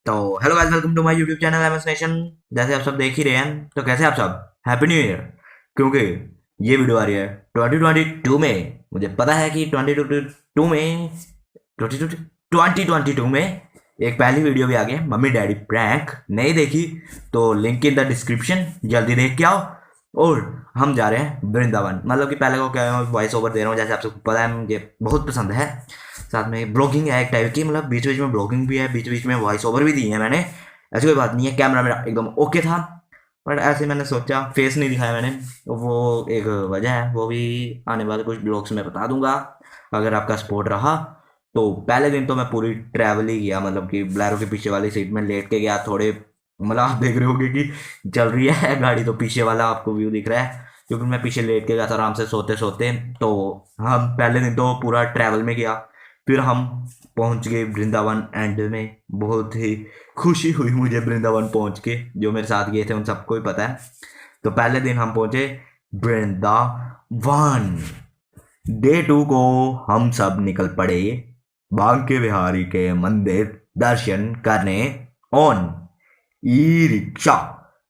तो hello guys, welcome to my YouTube channel MS nation. जैसे आप सब देख ही रहे हैं, तो कैसे आप सब? Happy new year. क्योंकि ये वीडियो आ रही है 2022 में। मुझे पता है कि 2022 में एक पहली वीडियो भी आ गई, मम्मी डैडी प्रैंक। नहीं देखी तो लिंक इन द डिस्क्रिप्शन, जल्दी देख के आओ। और हम जा रहे हैं वृंदावन। मतलब कि पहले को क्या वॉइस ओवर दे रहा हूँ, जैसे आप सबको पता है मुझे बहुत पसंद है। साथ में ब्लॉगिंग है एक टाइप की, मतलब बीच बीच में ब्लॉगिंग भी है, बीच बीच में वॉइस ओवर भी दी है मैंने। ऐसी कोई बात नहीं है, कैमरा मेरा एकदम ओके था, बट ऐसे मैंने सोचा फेस नहीं दिखाया मैंने। वो एक वजह है, वो भी आने वाले कुछ ब्लॉग्स में बता दूंगा अगर आपका सपोर्ट रहा तो। पहले दिन तो मैं पूरी ट्रैवल ही किया, मतलब कि ब्लैरो के पीछे वाली सीट में लेट के गया। थोड़े मतलब आप देख रहे होगे कि चल रही है गाड़ी, तो पीछे वाला आपको व्यू दिख रहा है, क्योंकि मैं पीछे लेट के गया था आराम से सोते सोते। तो हम पहले दिन तो पूरा ट्रैवल में किया, फिर हम पहुंच गए वृंदावन। एंड में बहुत ही खुशी हुई मुझे वृंदावन पहुंच के, जो मेरे साथ गए थे उन सबको ही पता है। तो पहले दिन हम पहुंचे वृंदावन। डे 2 को हम सब निकल पड़े बांके बिहारी के मंदिर दर्शन करने on e rickshaw,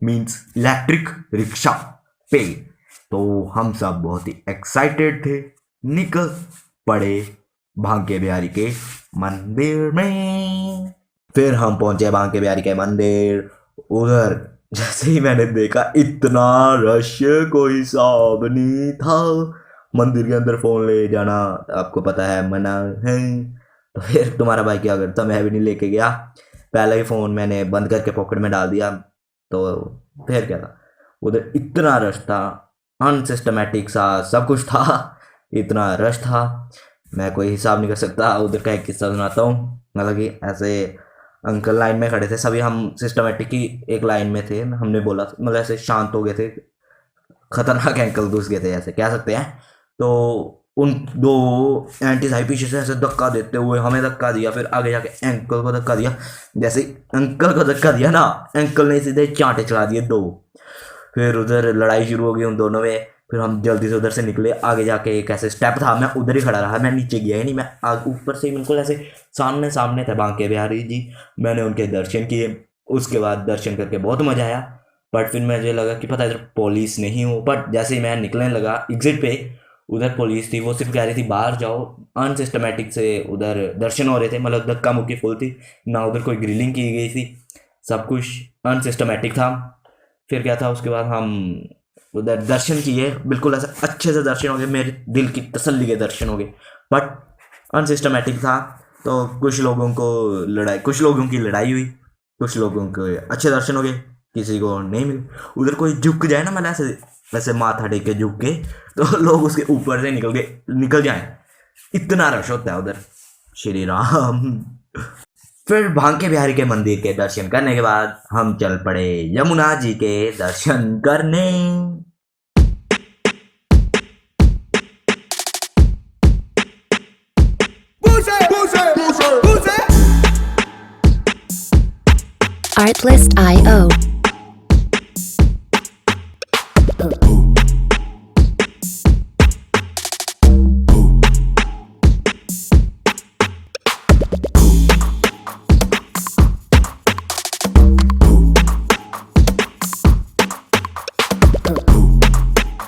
means electric rickshaw पे। तो हम सब बहुत ही एक्साइटेड थे, निकल पड़े बांके बिहारी के मंदिर में। फिर हम पहुंचे बांके बिहारी के मंदिर। उधर जैसे ही मैंने देखा, इतना रश कोई हिसाब नहीं था। मंदिर के अंदर फोन ले जाना आपको पता है मना है, तो फिर तुम्हारा भाई क्या करता, मैं भी नहीं लेके गया। पहले ही फोन मैंने बंद करके पॉकेट में डाल दिया। तो फिर क्या था, उधर इतना रश था, अनसिस्टमेटिक सा सब कुछ था, इतना रश था मैं कोई हिसाब नहीं कर सकता। उधर का एक किस्सा सुनाता हूँ। मतलब कि ऐसे अंकल लाइन में खड़े थे, सभी हम सिस्टमेटिक ही एक लाइन में थे। हमने बोला, मतलब ऐसे शांत हो गए थे, खतरनाक अंकल घुस गए थे ऐसे कह सकते हैं। तो उन दो एंटी साई पीछे से ऐसे धक्का देते हुए हमें धक्का दिया, फिर आगे जाके अंकल को धक्का दिया। जैसे अंकल को धक्का दिया ना, अंकल ने सीधे चांटे चला दिए दो। फिर उधर लड़ाई शुरू हो गई उन दोनों में। फिर हम जल्दी से उधर से निकले। आगे जाके एक ऐसे स्टेप था, मैं उधर ही खड़ा रहा, मैं नीचे गया ही नहीं। मैं ऊपर से बिल्कुल ऐसे सामने सामने थे बांके बिहारी जी। मैंने उनके दर्शन किए। उसके बाद दर्शन करके बहुत मजा आया, बट फिर मुझे लगा कि पता है इधर पुलिस नहीं हो। बट जैसे ही मैं निकलने लगा एग्जिट पे, उधर पुलिस थी। वो सिर्फ कह रही थी बाहर जाओ। अनसिस्टमेटिक से उधर दर्शन हो रहे थे, मतलब धक्का मुक्की फुल थी ना, उधर कोई ग्रिलिंग की गई थी, सब कुछ अनसिस्टमेटिक था। फिर क्या था, उसके बाद हम उधर दर्शन किए, बिल्कुल ऐसा अच्छे से दर्शन हो गए, मेरे दिल की तसल्ली के दर्शन हो गए। बट अनसिस्टमेटिक था, तो कुछ लोगों की लड़ाई हुई, कुछ लोगों के अच्छे दर्शन हो गए, किसी को नहीं मिले। उधर कोई झुक जाए ना, मतलब ऐसे वैसे माथा टेक के झुक के, तो लोग उसके ऊपर से निकल जाए, इतना रश होता है उधर। श्री राम। फिर बांके बिहारी के मंदिर के दर्शन करने के बाद हम चल पड़े यमुना जी के दर्शन करने। Artlist.io.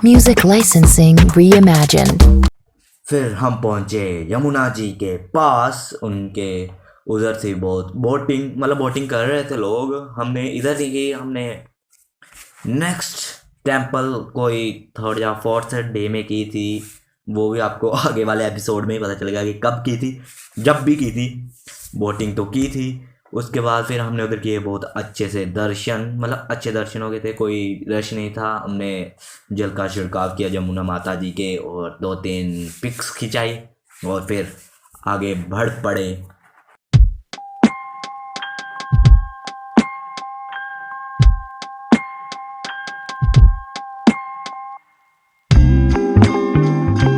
Music licensing reimagined. फिर हम पहुंचे यमुना जी के पास। उनके उधर से बहुत बोटिंग कर रहे थे लोग। हमने इधर ही की, हमने नेक्स्ट टेम्पल कोई 3rd या 4th डे में की थी। वो भी आपको आगे वाले एपिसोड में ही पता चलेगा कि कब की थी। जब भी की थी बोटिंग तो की थी। उसके बाद फिर हमने उधर किए बहुत अच्छे से दर्शन, मतलब अच्छे दर्शन हो गए थे, कोई रश नहीं था। हमने जल का छिड़काव किया जमुना माता जी के, और 2-3 पिक्स खिंचाई, और फिर आगे बढ़ पड़े।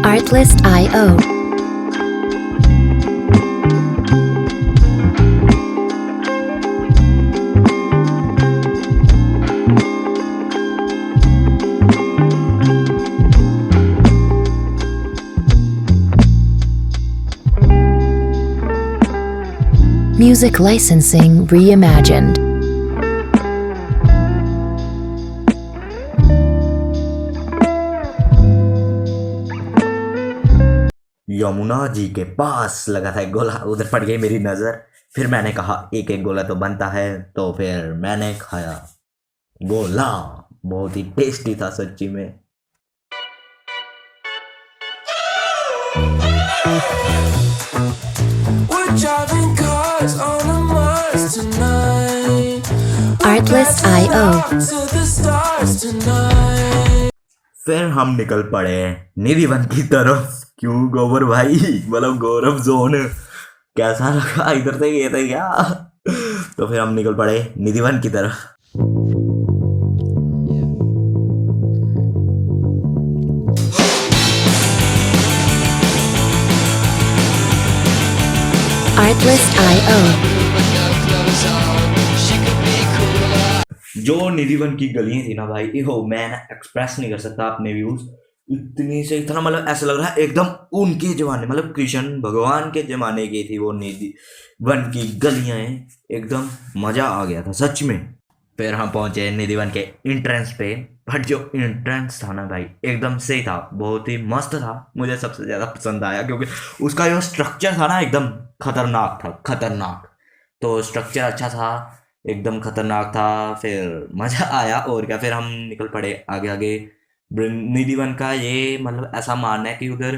Artlist.io. Music licensing reimagined. Yamuna ji के पास लगा था एक गोला, उधर पड़ गई मेरी नजर। फिर मैंने कहा एक एक गोला तो बनता है, तो फिर मैंने खाया गोला। बहुत ही टेस्टी था सच्ची में। We're driving cars on a Mars tonight. Artlist.io. To the stars tonight. फिर हम निकल पड़े निधिवन की तरफ। क्यों गोबर भाई, मतलब गौरव जोन कैसा लगा? इधर से गए थे क्या? तो फिर हम निकल पड़े निधिवन की तरफ। Artlist.io. जो निधिवन की गलियां थी ना भाई, हो मैं ना एक्सप्रेस नहीं कर सकता अपने व्यूज। इतनी से इतना, मतलब ऐसा लग रहा है एकदम उनके जमाने, मतलब कृष्ण भगवान के जमाने की थी वो निधिवन की गलियां। एकदम मजा आ गया था सच में। फिर हम पहुंचे निधिवन के एंट्रेंस पे। बट जो एंट्रेंस था ना भाई, एकदम सही था, बहुत ही मस्त था। मुझे सबसे ज्यादा पसंद आया क्योंकि उसका जो स्ट्रक्चर था ना, एकदम खतरनाक था, खतरनाक। तो स्ट्रक्चर अच्छा था, एकदम खतरनाक था। फिर मजा आया और क्या। फिर हम निकल पड़े आगे आगे। निधिवन का ये मतलब ऐसा मानना है कि उधर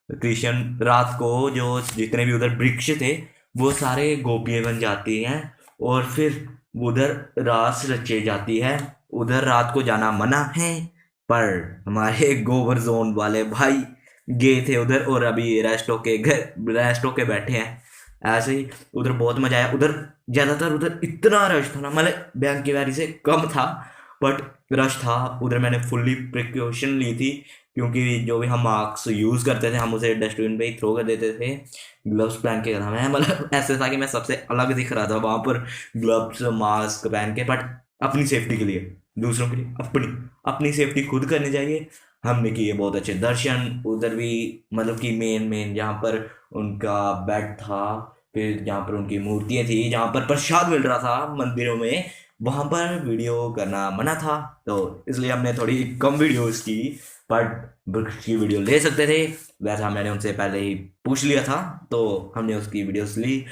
कृष्ण रात को जो जितने भी उधर वृक्ष थे वो सारे गोपियां बन जाती हैं, और फिर उधर रास रचे जाती है। उधर रात को जाना मना है, पर हमारे गोबर जोन वाले भाई गए थे उधर, और अभी रेस्ट होके घर रेस्ट होके बैठे हैं। ऐसे ही उधर बहुत मजा आया। उधर ज्यादातर उधर इतना रश था ना, मतलब बैंक की बारी से कम था, बट रश था उधर। मैंने फुल्ली प्रिकॉशन ली थी, क्योंकि जो भी हम मास्क यूज करते थे हम उसे डस्टबिन पे ही थ्रो कर देते थे। ग्लव्स पहन के था मैं, मतलब ऐसे था कि मैं सबसे अलग दिख रहा था वहां पर, ग्लव्स मास्क पहन के। बट अपनी सेफ्टी के लिए, दूसरों के लिए अपनी अपनी सेफ्टी खुद करनी चाहिए। हमने किए बहुत अच्छे दर्शन उधर भी, मतलब कि मेन जहाँ पर उनका बेड था, फिर जहाँ पर उनकी मूर्तियाँ थी, जहाँ पर प्रसाद मिल रहा था मंदिरों में, वहाँ पर वीडियो करना मना था। तो इसलिए हमने थोड़ी कम वीडियोस की। बट वृक्ष की वीडियो ले सकते थे, वैसा मैंने उनसे पहले ही पूछ लिया था, तो हमने उसकी वीडियोस ली।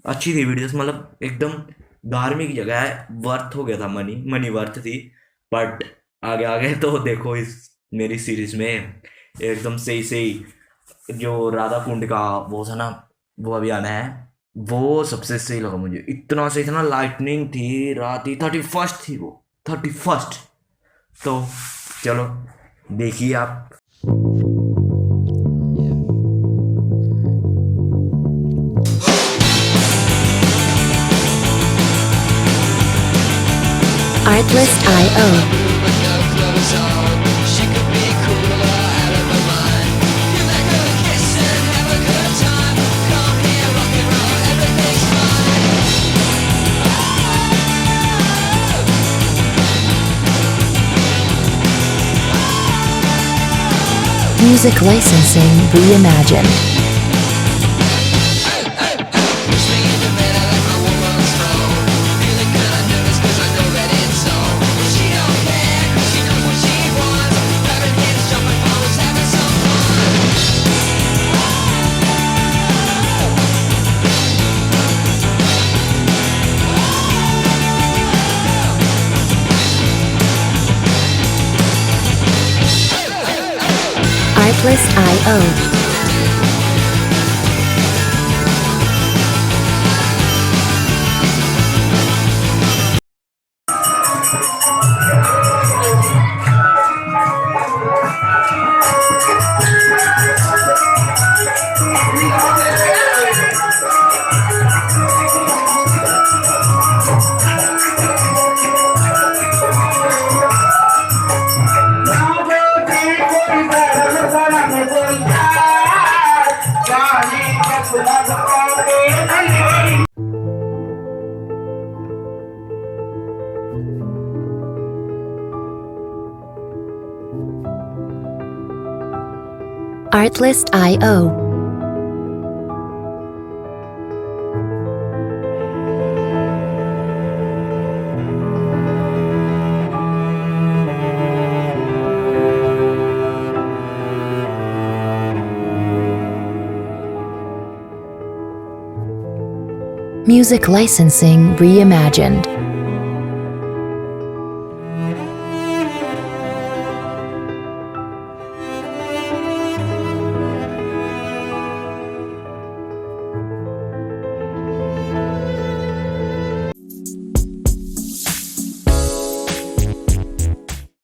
अच्छी थी वीडियोस, मतलब एकदम धार्मिक जगह है, वर्थ हो गया था, मनी मनी वर्थ थी। बट आगे आगे तो देखो इस मेरी सीरीज में एकदम सही सही जो राधा कुंड का वो था ना, वो अभी आना है। वो सबसे सही लगा मुझे, इतना सही था ना। लाइटनिंग थी, रात ही 31st थी वो, 31st। तो चलो देखिए आप। Artlist.io. Music licensing reimagined. Artlist.io. Artlist.io. Music licensing reimagined.